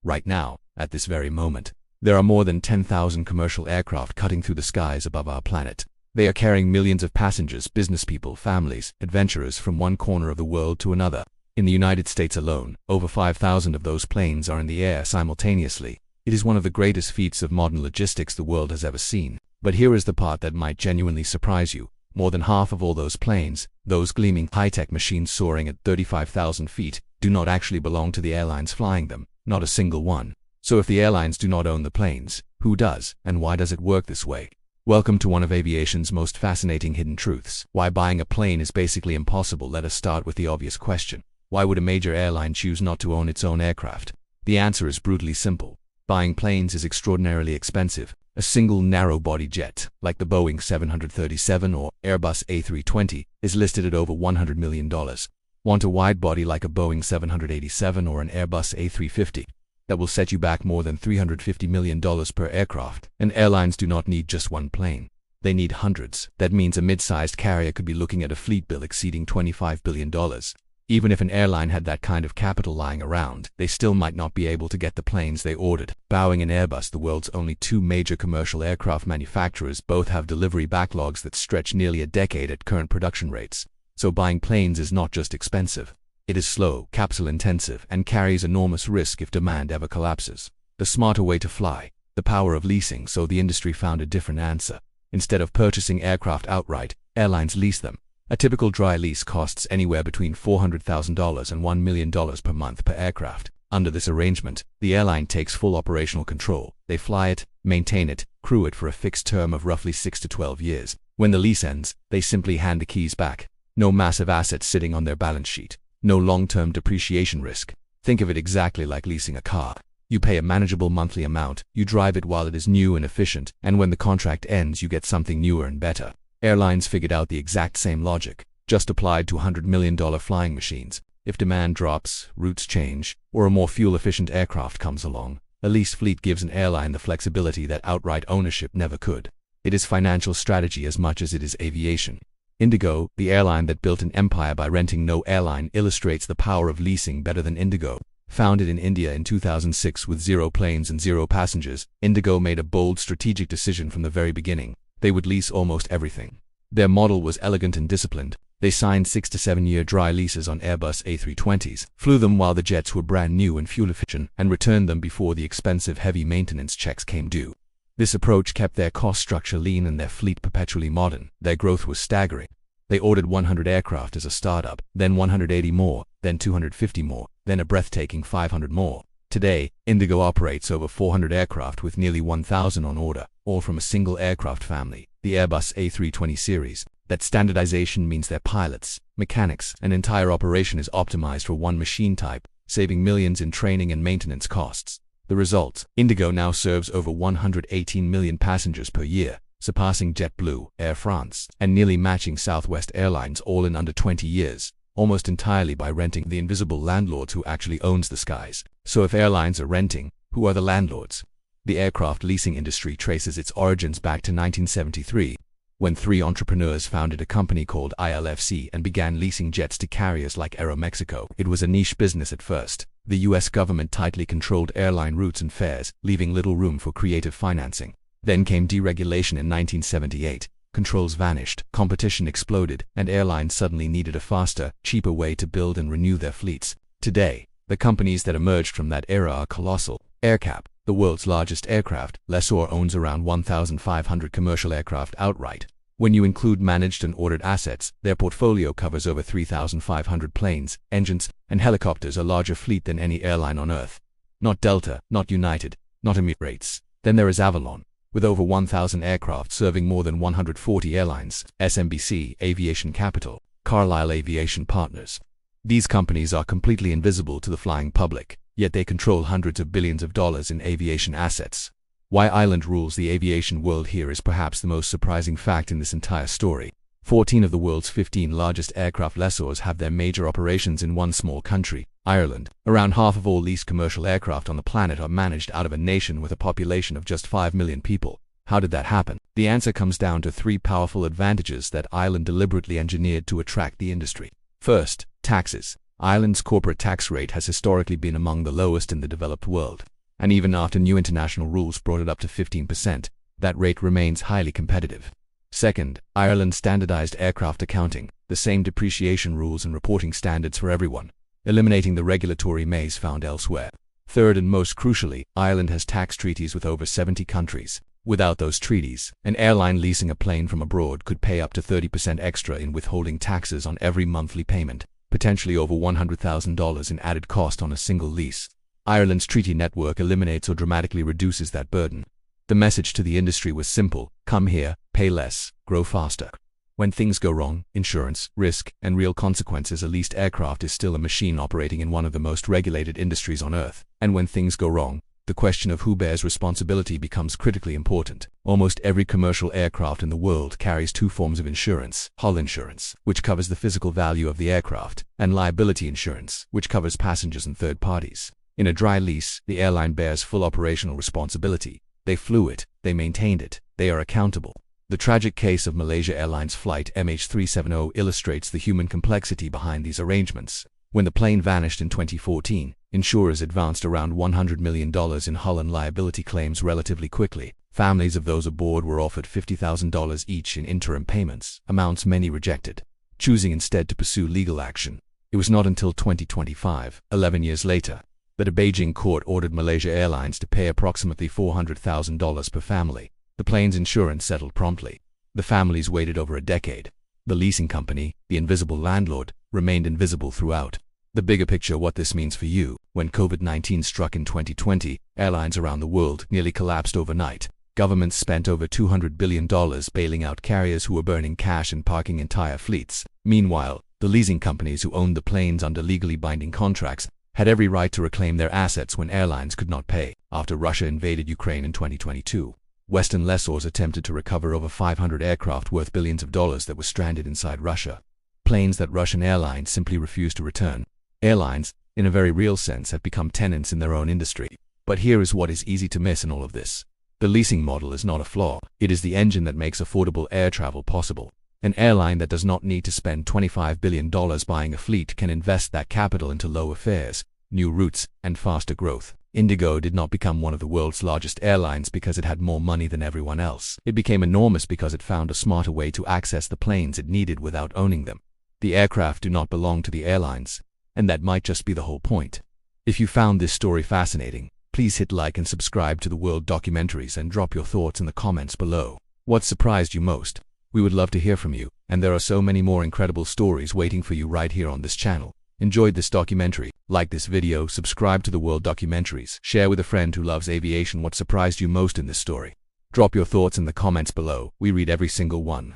right now, at this very moment. There are more than 10,000 commercial aircraft cutting through the skies above our planet. They are carrying millions of passengers, business people, families, adventurers from one corner of the world to another. In the United States alone, over 5,000 of those planes are in the air simultaneously. It is one of the greatest feats of modern logistics the world has ever seen. But here is the part that might genuinely surprise you. More than half of all those planes, those gleaming high-tech machines soaring at 35,000 feet, do not actually belong to the airlines flying them, not a single one. So if the airlines do not own the planes, who does, and why does it work this way? Welcome to one of aviation's most fascinating hidden truths. Why buying a plane is basically impossible. Let us start with the obvious question. Why would a major airline choose not to own its own aircraft? The answer is brutally simple. Buying planes is extraordinarily expensive. A single narrow-body jet, like the Boeing 737 or Airbus A320, is listed at over $100 million. Want a wide body like a Boeing 787 or an Airbus A350? That will set you back more than $350 million per aircraft. And airlines do not need just one plane. They need hundreds. That means a mid-sized carrier could be looking at a fleet bill exceeding $25 billion. Even if an airline had that kind of capital lying around, they still might not be able to get the planes they ordered. Boeing and Airbus, the world's only two major commercial aircraft manufacturers, both have delivery backlogs that stretch nearly a decade at current production rates. So buying planes is not just expensive. It is slow, capital-intensive, and carries enormous risk if demand ever collapses. The smarter way to fly, the power of leasing. So the industry found a different answer. Instead of purchasing aircraft outright, airlines lease them. A typical dry lease costs anywhere between $400,000 and $1 million per month per aircraft. Under this arrangement, the airline takes full operational control. They fly it, maintain it, crew it for a fixed term of roughly 6 to 12 years. When the lease ends, they simply hand the keys back. No massive assets sitting on their balance sheet. No long-term depreciation risk. Think of it exactly like leasing a car. You pay a manageable monthly amount, you drive it while it is new and efficient, and when the contract ends you get something newer and better. Airlines figured out the exact same logic, just applied to $100 million flying machines. If demand drops, routes change, or a more fuel-efficient aircraft comes along, a lease fleet gives an airline the flexibility that outright ownership never could. It is financial strategy as much as it is aviation. Indigo, the airline that built an empire by renting no airline, illustrates the power of leasing better than Indigo. Founded in India in 2006 with 0 planes and 0 passengers, Indigo made a bold strategic decision from the very beginning. They would lease almost everything. Their model was elegant and disciplined. They signed 6 to 7 year dry leases on Airbus A320s, flew them while the jets were brand new and fuel efficient, and returned them before the expensive heavy maintenance checks came due. This approach kept their cost structure lean and their fleet perpetually modern. Their growth was staggering. They ordered 100 aircraft as a startup, then 180 more, then 250 more, then a breathtaking 500 more. Today, Indigo operates over 400 aircraft with nearly 1,000 on order, all from a single aircraft family, the Airbus A320 series. That standardization means their pilots, mechanics, and entire operation is optimized for one machine type, saving millions in training and maintenance costs. The result, Indigo now serves over 118 million passengers per year, surpassing JetBlue, Air France, and nearly matching Southwest Airlines, all in under 20 years. Almost entirely by renting the invisible landlords who actually owns the skies. So if airlines are renting, who are the landlords? The aircraft leasing industry traces its origins back to 1973, when 3 entrepreneurs founded a company called ILFC and began leasing jets to carriers like Aeromexico. It was a niche business at first. The US government tightly controlled airline routes and fares, leaving little room for creative financing. Then came deregulation in 1978. Controls vanished, competition exploded, and airlines suddenly needed a faster, cheaper way to build and renew their fleets. Today, the companies that emerged from that era are colossal. AerCap, the world's largest aircraft lessor, owns around 1,500 commercial aircraft outright. When you include managed and ordered assets, their portfolio covers over 3,500 planes, engines, and helicopters, a larger fleet than any airline on Earth. Not Delta, not United, not Emirates. Then there is Avolon, with over 1,000 aircraft serving more than 140 airlines, SMBC, Aviation Capital, Carlyle Aviation Partners. These companies are completely invisible to the flying public, yet they control hundreds of billions of dollars in aviation assets. Why Island rules the aviation world here is perhaps the most surprising fact in this entire story. 14 of the world's 15 largest aircraft lessors have their major operations in one small country, Ireland. Around half of all leased commercial aircraft on the planet are managed out of a nation with a population of just 5 million people. How did that happen? The answer comes down to 3 powerful advantages that Ireland deliberately engineered to attract the industry. First, taxes. Ireland's corporate tax rate has historically been among the lowest in the developed world. and even after new international rules brought it up to 15%, that rate remains highly competitive. Second, Ireland standardized aircraft accounting, the same depreciation rules and reporting standards for everyone, eliminating the regulatory maze found elsewhere. Third, and most crucially, Ireland has tax treaties with over 70 countries. Without those treaties, an airline leasing a plane from abroad could pay up to 30% extra in withholding taxes on every monthly payment, potentially over $100,000 in added cost on a single lease. Ireland's treaty network eliminates or dramatically reduces that burden. The message to the industry was simple: come here, pay less, grow faster. When things go wrong, insurance, risk, and real consequences, a leased aircraft is still a machine operating in one of the most regulated industries on Earth. And when things go wrong, the question of who bears responsibility becomes critically important. Almost every commercial aircraft in the world carries two forms of insurance: hull insurance, which covers the physical value of the aircraft, and liability insurance, which covers passengers and third parties. In a dry lease, the airline bears full operational responsibility. They flew it, they maintained it, they are accountable. The tragic case of Malaysia Airlines flight MH370 illustrates the human complexity behind these arrangements. When the plane vanished in 2014, insurers advanced around $100 million in hull and liability claims relatively quickly. Families of those aboard were offered $50,000 each in interim payments, amounts many rejected, choosing instead to pursue legal action. It was not until 2025, 11 years later, that a Beijing court ordered Malaysia Airlines to pay approximately $400,000 per family. The plane's insurance settled promptly. The families waited over a decade. The leasing company, the invisible landlord, remained invisible throughout. The bigger picture: what this means for you. When COVID-19 struck in 2020, airlines around the world nearly collapsed overnight. Governments spent over $200 billion bailing out carriers who were burning cash and parking entire fleets. Meanwhile, the leasing companies who owned the planes under legally binding contracts had every right to reclaim their assets when airlines could not pay. After Russia invaded Ukraine in 2022, Western lessors attempted to recover over 500 aircraft worth billions of dollars that were stranded inside Russia. Planes that Russian airlines simply refused to return. Airlines, in a very real sense, have become tenants in their own industry. But here is what is easy to miss in all of this. The leasing model is not a flaw. It is the engine that makes affordable air travel possible. An airline that does not need to spend $25 billion buying a fleet can invest that capital into lower fares, new routes, and faster growth. Indigo did not become one of the world's largest airlines because it had more money than everyone else. It became enormous because it found a smarter way to access the planes it needed without owning them. The aircraft do not belong to the airlines, and that might just be the whole point. If you found this story fascinating, please hit like and subscribe to the World Documentaries and drop your thoughts in the comments below. What surprised you most? We would love to hear from you, and there are so many more incredible stories waiting for you right here on this channel. Enjoyed this documentary? Like this video, subscribe to the World Documentaries, share with a friend who loves aviation. What surprised you most in this story? Drop your thoughts in the comments below. We read every single one.